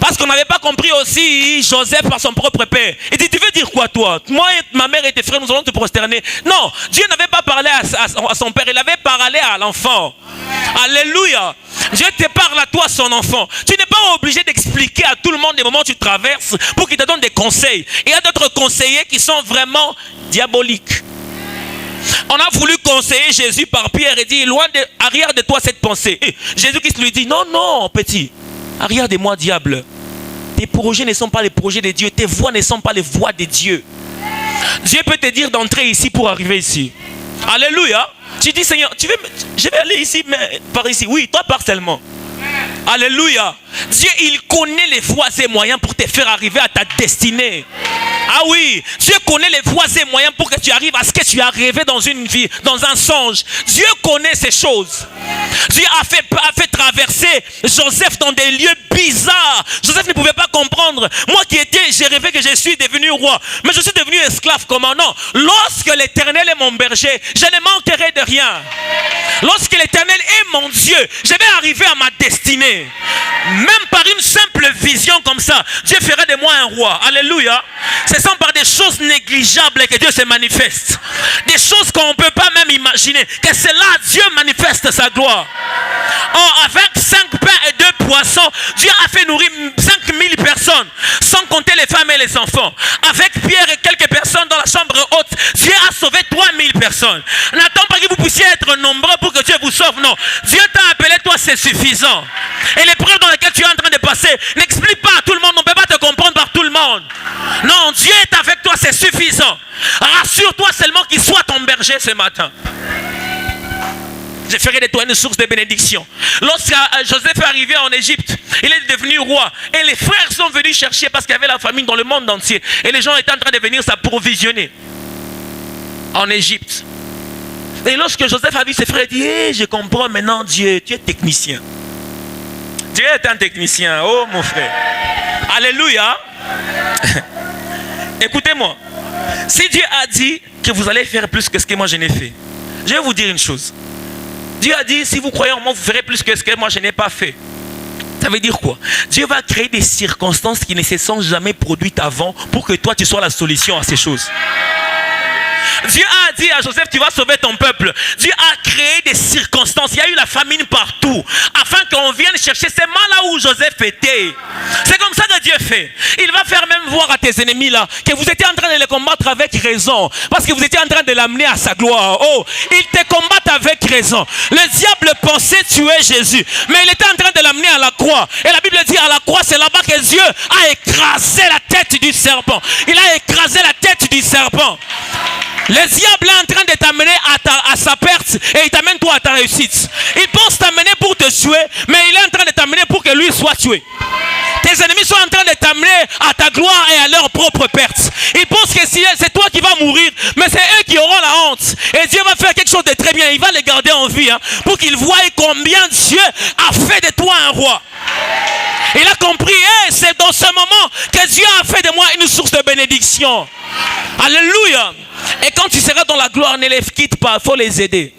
Parce qu'on n'avait pas compris aussi Joseph par son propre père. Il dit, tu veux dire quoi toi? Moi et ma mère et tes frères, nous allons te prosterner. Non, Dieu n'avait pas parlé à son père, il avait parlé à l'enfant. Alléluia. Dieu te parle à toi, son enfant. Tu n'es pas obligé d'expliquer à tout le monde les moments où tu traverses pour qu'il te donne des conseils. Il y a d'autres conseillers qui sont vraiment diaboliques. On a voulu conseiller Jésus par Pierre et dit, arrière de toi cette pensée. Et Jésus-Christ lui dit, non, non, petit. Arrière de moi, diable. Tes projets ne sont pas les projets de Dieu. Tes voies ne sont pas les voies de Dieu. Dieu peut te dire d'entrer ici pour arriver ici. Alléluia. Tu dis, Seigneur, je vais aller ici, mais par ici. Oui, toi pars seulement. Alléluia. Dieu, il connaît les voies et moyens pour te faire arriver à ta destinée. Ah oui, Dieu connaît les voies et moyens pour que tu arrives à ce que tu as rêvé dans une vie, dans un songe. Dieu connaît ces choses. Dieu a fait traverser Joseph dans des lieux bizarres. Joseph ne pouvait pas comprendre. Moi j'ai rêvé que je suis devenu roi, mais je suis devenu esclave. Comment? Non. Lorsque l'Éternel est mon berger, je ne manquerai de rien. Lorsque l'Éternel est mon Dieu, je vais arriver à ma destinée. Même par une simple vision comme ça, Dieu fera de moi un roi. Alléluia. Ce sont par des choses négligeables que Dieu se manifeste. Des choses qu'on ne peut pas même imaginer. Que c'est là Dieu manifeste sa gloire. Oh, avec 5 pains et 2 poissons, Dieu a fait nourrir 5000 personnes. Sans compter les femmes et les enfants. Avec Pierre et quelques personnes dans la chambre haute, Dieu a sauvé 3000 personnes. N'attends pas que vous puissiez être nombreux pour que Dieu vous sauve. Non. Dieu t'a appelé, toi c'est suffisant. Et l'épreuve dans laquelle tu es en train de passer, n'explique pas à tout le monde. On ne peut pas te comprendre par tout le monde. Non, Dieu est avec toi, c'est suffisant. Rassure-toi seulement qu'il soit ton berger ce matin. Je ferai de toi une source de bénédiction. Lorsque Joseph est arrivé en Égypte, il est devenu roi. Et les frères sont venus chercher parce qu'il y avait la famine dans le monde entier. Et les gens étaient en train de venir s'approvisionner en Égypte. Et lorsque Joseph a vu ses frères, il dit, hey, je comprends maintenant Dieu, tu es technicien. Dieu est un technicien, oh mon frère. Alléluia. Écoutez-moi. Si Dieu a dit que vous allez faire plus que ce que moi je n'ai fait, je vais vous dire une chose. Dieu a dit, si vous croyez en moi, vous ferez plus que ce que moi je n'ai pas fait. Ça veut dire quoi? Dieu va créer des circonstances qui ne se sont jamais produites avant pour que toi tu sois la solution à ces choses. Dieu a dit à Joseph, tu vas sauver ton peuple. Dieu a créé des circonstances. Il y a eu la famine partout. Afin qu'on vienne chercher. C'est mal là où Joseph était. C'est comme ça que Dieu fait. Il va faire même voir à tes ennemis là que vous étiez en train de les combattre avec raison. Parce que vous étiez en train de l'amener à sa gloire. Oh, ils te combattent avec raison. Le diable pensait tuer Jésus. Mais il était en train de l'amener à la croix. Et la Bible dit à la croix, c'est là-bas que Dieu a écrasé la tête du serpent. Il a écrasé la tête du serpent. Le diable est en train de t'amener à sa perte et il t'amène toi à ta réussite. Il pense t'amener pour te tuer, mais il est en train de t'amener pour que lui soit tué. Tes ennemis sont en train de t'amener à ta gloire et à leur propre perte. Ils pensent que c'est toi qui vas mourir, mais c'est eux qui auront la honte. Et Dieu va faire quelque chose de très bien. Il va les garder en vie pour qu'ils voient combien Dieu a fait de toi un roi. Il a compris, c'est dans ce moment que Dieu a fait de moi une source de bénédiction. Alléluia. Et quand tu seras dans la gloire, ne les quitte pas, il faut les aider.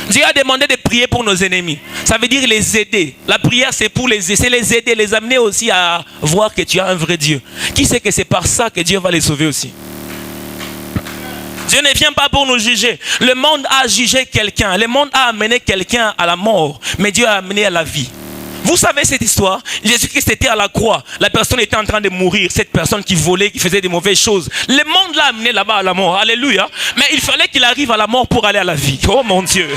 Dieu a demandé de prier pour nos ennemis. Ça veut dire les aider. La prière, c'est pour les aider, les amener aussi à voir que tu as un vrai Dieu. Qui sait que c'est par ça que Dieu va les sauver aussi? Dieu ne vient pas pour nous juger. Le monde a jugé quelqu'un. Le monde a amené quelqu'un à la mort. Mais Dieu a amené à la vie. Vous savez cette histoire? Jésus-Christ était à la croix. La personne était en train de mourir. Cette personne qui volait, qui faisait des mauvaises choses. Le monde l'a amené là-bas à la mort. Alléluia. Mais il fallait qu'il arrive à la mort pour aller à la vie. Oh mon Dieu.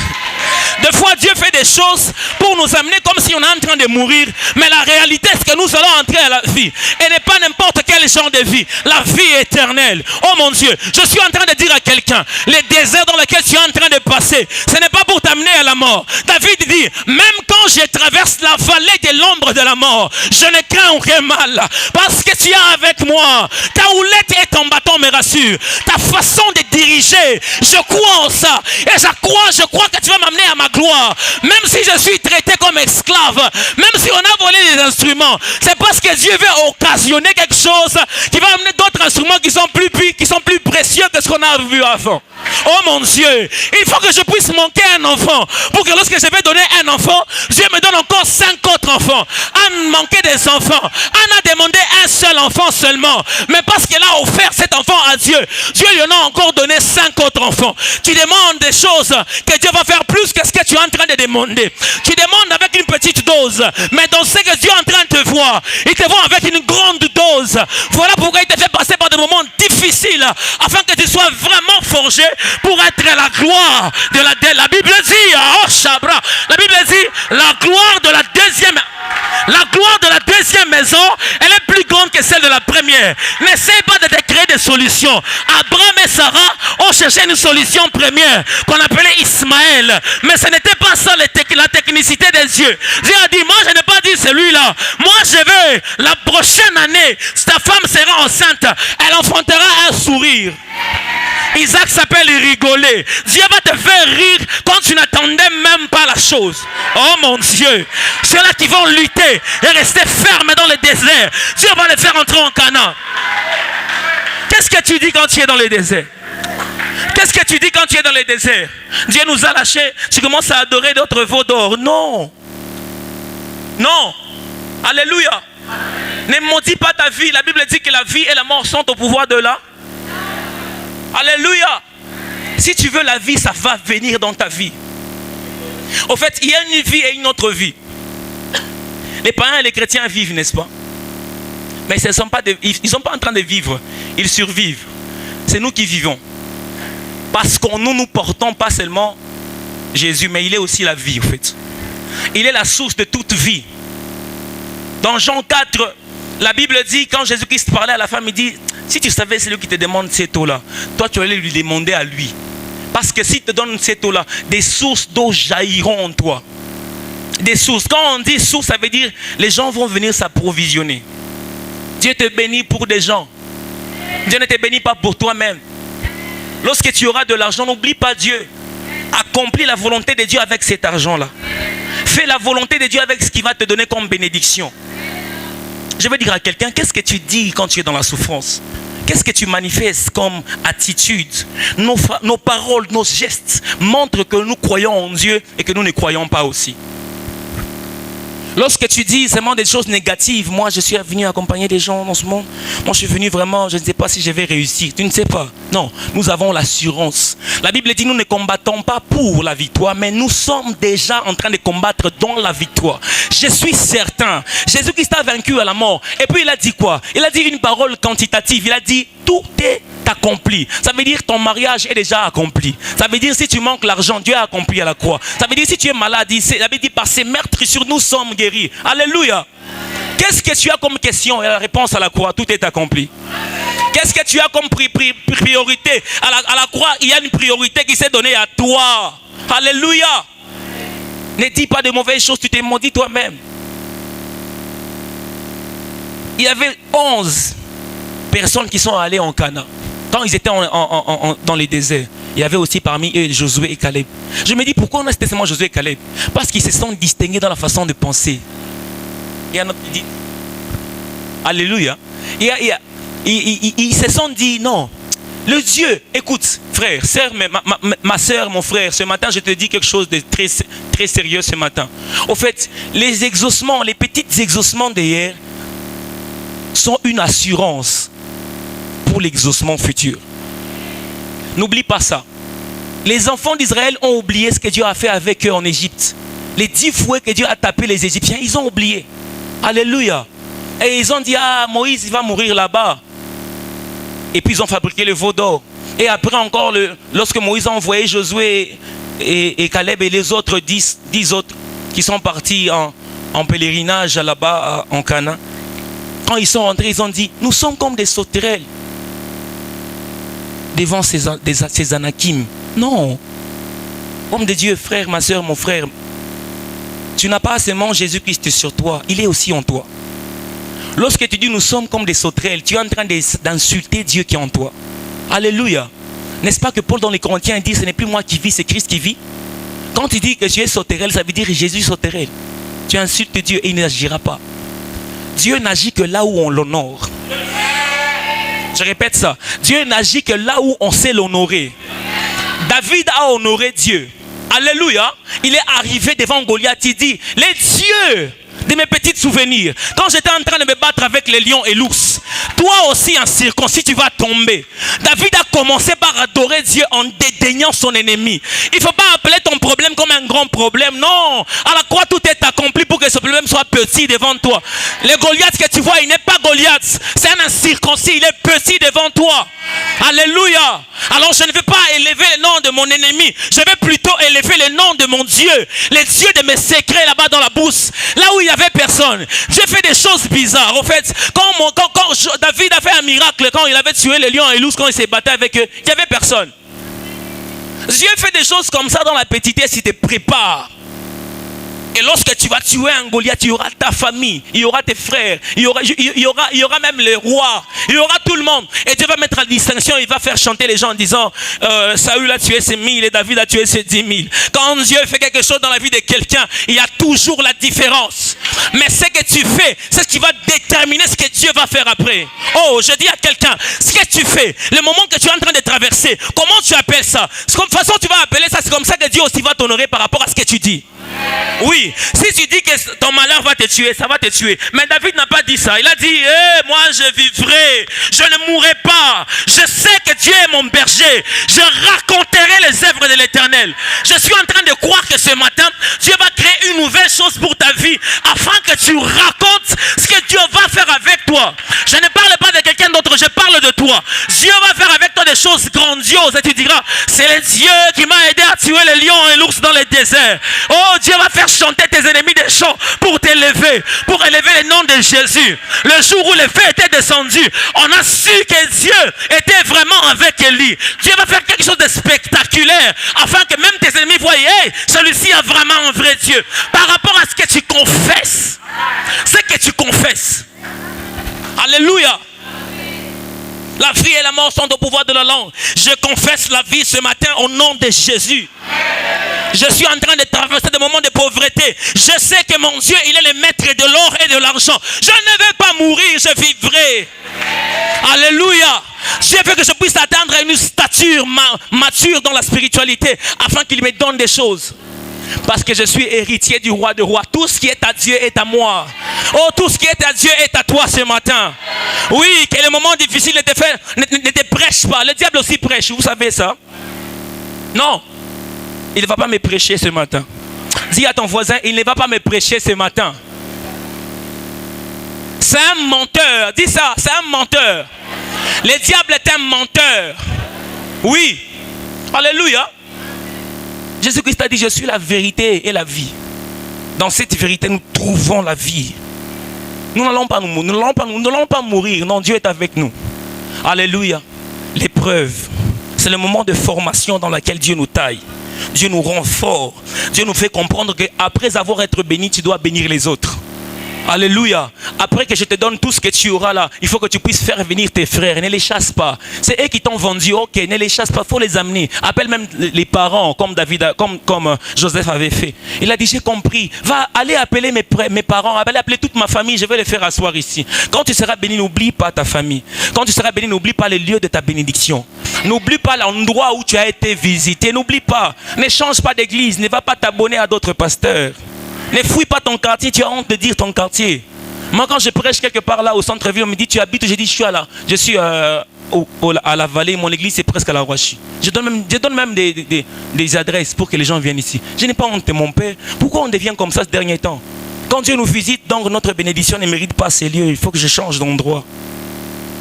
Des fois, Dieu fait des choses pour nous amener comme si on est en train de mourir. Mais la réalité, c'est que nous allons entrer à la vie. Et n'est pas n'importe quel genre de vie. La vie éternelle. Oh mon Dieu. Je suis en train de dire à quelqu'un, les déserts dans lesquels tu es en train de passer, ce n'est pas pour t'amener à la mort. David dit, même quand je traverse la vallée de l'ombre de la mort, je ne crains aucun mal. Parce que tu es avec moi. Ta houlette et ton bâton me rassurent. Ta façon de diriger, je crois en ça. Et je crois que tu vas m'amener à ma gloire. Même si je suis traité comme esclave, même si on a volé des instruments, c'est parce que Dieu veut occasionner quelque chose qui va amener d'autres instruments qui sont plus précieux que ce qu'on a vu avant. Oh mon Dieu, il faut que je puisse manquer un enfant pour que lorsque je vais donner un enfant, Dieu me donne encore 5 autres enfants. Anne manquait des enfants. Anne a demandé un seul enfant seulement. Mais parce qu'elle a offert cet enfant à Dieu, Dieu lui en a encore donné 5 autres enfants. Tu demandes des choses que Dieu va faire plus que ce que tu es en train de demander. Tu demandes avec une petite dose, mais dans ce que Dieu est en train de te voir, il te voit avec une grande dose. Voilà pourquoi il te fait passer par des moments difficiles afin que tu sois vraiment forgé pour être la gloire de la Bible dit, oh Shabra, la Bible dit, la gloire de la deuxième maison, elle est plus grande que celle de la première. N'essaie pas de te créer des solutions. Abraham et Sarah ont cherché une solution première qu'on appelait Ismaël, mais ce n'était pas ça la technicité des dieux. Dieu a dit, moi je n'ai pas dit celui-là, moi je veux la prochaine année, ta femme sera enceinte, elle enfantera un sourire. Isaac s'appelle rigoler. Dieu va te faire rire quand tu n'attendais même pas la chose. Oh mon Dieu. Ceux-là qui vont lutter et rester fermes dans le désert, Dieu va les faire entrer en Canaan. Qu'est-ce que tu dis quand tu es dans le désert? Qu'est-ce que tu dis quand tu es dans le désert? Dieu nous a lâchés. Tu commences à adorer d'autres veaux d'or. Non. Non. Alléluia. Ne maudis pas ta vie. La Bible dit que la vie et la mort sont au pouvoir de là. Alléluia. Si tu veux la vie, ça va venir dans ta vie. Au fait, il y a une vie et une autre vie. Les païens et les chrétiens vivent, n'est-ce pas? Mais ils ne sont pas en train de vivre. Ils survivent. C'est nous qui vivons. Parce que nous portons pas seulement Jésus, mais il est aussi la vie, en fait. Il est la source de toute vie. Dans Jean 4, la Bible dit, quand Jésus-Christ parlait à la femme, il dit, si tu savais celui qui te demande cette eau-là, toi tu allais lui demander à lui. Parce que s'il te donne cette eau-là, des sources d'eau jailliront en toi. Des sources. Quand on dit source, ça veut dire les gens vont venir s'approvisionner. Dieu te bénit pour des gens. Dieu ne te bénit pas pour toi-même. Lorsque tu auras de l'argent, n'oublie pas Dieu. Accomplis la volonté de Dieu avec cet argent-là. Fais la volonté de Dieu avec ce qu'il va te donner comme bénédiction. Je vais dire à quelqu'un, qu'est-ce que tu dis quand tu es dans la souffrance? Qu'est-ce que tu manifestes comme attitude? Nos paroles, nos gestes montrent que nous croyons en Dieu et que nous ne croyons pas aussi. Lorsque tu dis seulement des choses négatives, moi je suis venu accompagner des gens dans ce monde, moi je suis venu vraiment, je ne sais pas si je vais réussir. Tu ne sais pas. Non, nous avons l'assurance. La Bible dit nous ne combattons pas pour la victoire, mais nous sommes déjà en train de combattre dans la victoire. Je suis certain. Jésus-Christ a vaincu à la mort. Et puis il a dit quoi? Il a dit une parole quantitative. Il a dit tout est accompli. Ça veut dire ton mariage est déjà accompli. Ça veut dire si tu manques l'argent, Dieu a accompli à la croix. Ça veut dire si tu es malade, la Bible dit par ses meurtrissures nous sommes guéris. Alléluia. Qu'est-ce que tu as comme question? Et la réponse à la croix, tout est accompli. Qu'est-ce que tu as comme priorité? À la croix, il y a une priorité qui s'est donnée à toi. Alléluia. Ne dis pas de mauvaises choses, tu t'es maudit toi-même. Il y avait 11 personnes qui sont allées en Cana. Quand ils étaient dans les déserts, il y avait aussi parmi eux Josué et Caleb. Je me dis pourquoi on a cité seulement Josué et Caleb? Parce qu'ils se sont distingués dans la façon de penser. Il y a un autre qui dit Alléluia. Ils se sont dit non. Le Dieu, écoute, frère, sœur, ma soeur, mon frère, ce matin, je te dis quelque chose de très, très sérieux ce matin. Au fait, les exaucements, les petits exaucements d'hier sont une assurance pour l'exaucement futur. N'oublie pas ça. Les enfants d'Israël ont oublié ce que Dieu a fait avec eux en Égypte. Les 10 fouets que Dieu a tapés les Égyptiens, ils ont oublié. Alléluia. Et ils ont dit, ah, Moïse, il va mourir là-bas. Et puis ils ont fabriqué le veau d'or. Et après encore, lorsque Moïse a envoyé Josué et Caleb et les autres 10 autres qui sont partis en pèlerinage là-bas en Canaan, quand ils sont rentrés, ils ont dit, nous sommes comme des sauterelles devant ces Anakim. Non. Homme de Dieu, frère, ma soeur, mon frère, tu n'as pas seulement Jésus-Christ sur toi, il est aussi en toi. Lorsque tu dis nous sommes comme des sauterelles, tu es en train d'insulter Dieu qui est en toi. Alléluia. N'est-ce pas que Paul dans les Corinthiens dit ce n'est plus moi qui vis, c'est Christ qui vit? Quand tu dis que tu es sauterelle, ça veut dire Jésus sauterelle. Tu insultes Dieu et il n'agira pas. Dieu n'agit que là où on l'honore. Je répète ça. Dieu n'agit que là où on sait l'honorer. David a honoré Dieu. Alléluia. Il est arrivé devant Goliath. Il dit, les dieux de mes petits souvenirs, quand j'étais en train de me battre avec les lions et l'ours, toi aussi en circoncis tu vas tomber. David a commencé par adorer Dieu en dédaignant son ennemi. Il ne faut pas appeler ton problème comme un grand problème. Non, à la croix tout est accompli pour que ce problème soit petit devant toi. Le Goliath que tu vois, il n'est pas Goliath, c'est un incirconcis, il est petit devant toi. Alléluia. Alors je ne vais pas élever le nom de mon ennemi, je vais plutôt élever le nom de mon Dieu, le Dieu de mes secrets là-bas dans la bourse, là où il n'y avait personne. J'ai fait des choses bizarres. Au fait, quand David a fait un miracle, quand il avait tué les lions et l'ours, quand il s'est battu avec eux, il n'y avait personne. Dieu fait des choses comme ça dans la petitesse, il te prépare. Et lorsque tu vas tuer un Goliath, il y aura ta famille, il y aura tes frères, il y aura même les rois, il y aura tout le monde. Et Dieu va mettre la distinction, il va faire chanter les gens en disant Saül a tué ses 1000 et David a tué ses 10 000. Quand Dieu fait quelque chose dans la vie de quelqu'un, il y a toujours la différence. Mais ce que tu fais, c'est ce qui va déterminer ce que Dieu va faire après. Oh, je dis à quelqu'un, ce que tu fais, le moment que tu es en train de traverser, comment tu appelles ça? De toute façon, tu vas appeler ça, c'est comme ça que Dieu aussi va t'honorer par rapport à ce que tu dis. Oui, si tu dis que ton malheur va te tuer, ça va te tuer. Mais David n'a pas dit ça. Il a dit, moi je vivrai, je ne mourrai pas. Je sais que Dieu est mon berger. Je raconterai les œuvres de l'Éternel. Je suis en train de croire que ce matin, Dieu va créer une nouvelle chose pour ta vie, afin que tu racontes ce que Dieu va faire avec toi. Je ne parle pas de quelqu'un d'autre, je parle de toi. Dieu va faire avec toi des choses grandioses. Et tu diras, c'est le Dieu qui m'a aidé à tuer les lions et l'ours dans les déserts. Oh, Dieu va faire chanter tes ennemis des chants pour t'élever, pour élever le nom de Jésus. Le jour où le feu était descendu, on a su que Dieu était vraiment avec Élie. Dieu va faire quelque chose de spectaculaire, afin que même tes ennemis voient, hey, celui-ci a vraiment un vrai Dieu. Par rapport à ce que tu confesses, Alléluia. La vie et la mort sont au pouvoir de la langue. Je confesse la vie ce matin au nom de Jésus. Je suis en train de traverser des moments de pauvreté. Je sais que mon Dieu, il est le maître de l'or et de l'argent. Je ne vais pas mourir, je vivrai. Alléluia. Dieu veut que je puisse atteindre une stature mature dans la spiritualité, afin qu'il me donne des choses. Parce que je suis héritier du roi de rois. Tout ce qui est à Dieu est à moi. Oh, tout ce qui est à Dieu est à toi ce matin. Oui, que les moments difficiles ne te prêchent pas. Le diable aussi prêche, vous savez ça? Non, il ne va pas me prêcher ce matin. Dis à ton voisin, il ne va pas me prêcher ce matin. C'est un menteur. Dis ça, c'est un menteur. Le diable est un menteur. Oui. Alléluia. Jésus-Christ a dit, je suis la vérité et la vie. Dans cette vérité, nous trouvons la vie. Nous n'allons pas mourir. Non, Dieu est avec nous. Alléluia. L'épreuve, c'est le moment de formation dans lequel Dieu nous taille. Dieu nous rend forts. Dieu nous fait comprendre qu'après avoir été béni, tu dois bénir les autres. Alléluia. Après que je te donne tout ce que tu auras là, il faut que tu puisses faire venir tes frères. Ne les chasse pas. C'est eux qui t'ont vendu. Ok, ne les chasse pas. Il faut les amener. Appelle même les parents comme David, comme Joseph avait fait. Il a dit, j'ai compris. Va aller appeler mes parents. Aller appeler toute ma famille. Je vais les faire asseoir ici. Quand tu seras béni, n'oublie pas ta famille. Quand tu seras béni, n'oublie pas le lieu de ta bénédiction. N'oublie pas l'endroit où tu as été visité. N'oublie pas. Ne change pas d'église. Ne va pas t'abonner à d'autres pasteurs. Ne fouille pas ton quartier, tu as honte de dire ton quartier. Moi, quand je prêche quelque part là au centre-ville, on me dit, tu habites où? Je dis, je suis à la vallée, mon église c'est presque à la Roachie. Je donne même des adresses pour que les gens viennent ici. Je n'ai pas honte de mon père. Pourquoi on devient comme ça ce dernier temps? Quand Dieu nous visite, donc notre bénédiction ne mérite pas ces lieux. Il faut que je change d'endroit.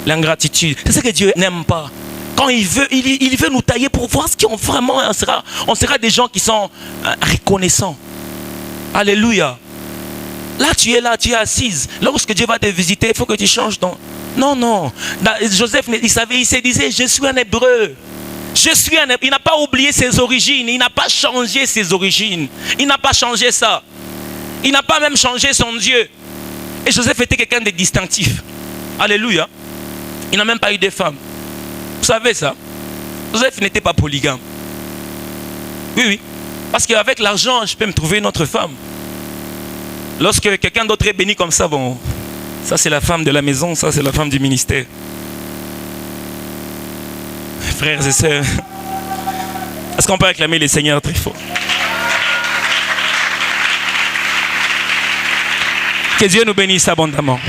L'ingratitude, c'est ce que Dieu n'aime pas. Quand il veut nous tailler pour voir ce qu'on vraiment on sera des gens qui sont reconnaissants. Alléluia. Là, tu es assise. Lorsque Dieu va te visiter, il faut que tu changes ton... Non. Joseph, il se disait, je suis un Hébreu. Il n'a pas oublié ses origines. Il n'a pas changé ses origines. Il n'a pas changé ça. Il n'a pas même changé son Dieu. Et Joseph était quelqu'un de distinctif. Alléluia. Il n'a même pas eu de femme. Vous savez ça? Joseph n'était pas polygame. Oui. Parce qu'avec l'argent, je peux me trouver une autre femme. Lorsque quelqu'un d'autre est béni comme ça, bon, ça c'est la femme de la maison, ça c'est la femme du ministère. Frères et sœurs, est-ce qu'on peut acclamer les Seigneurs très fort? Que Dieu nous bénisse abondamment.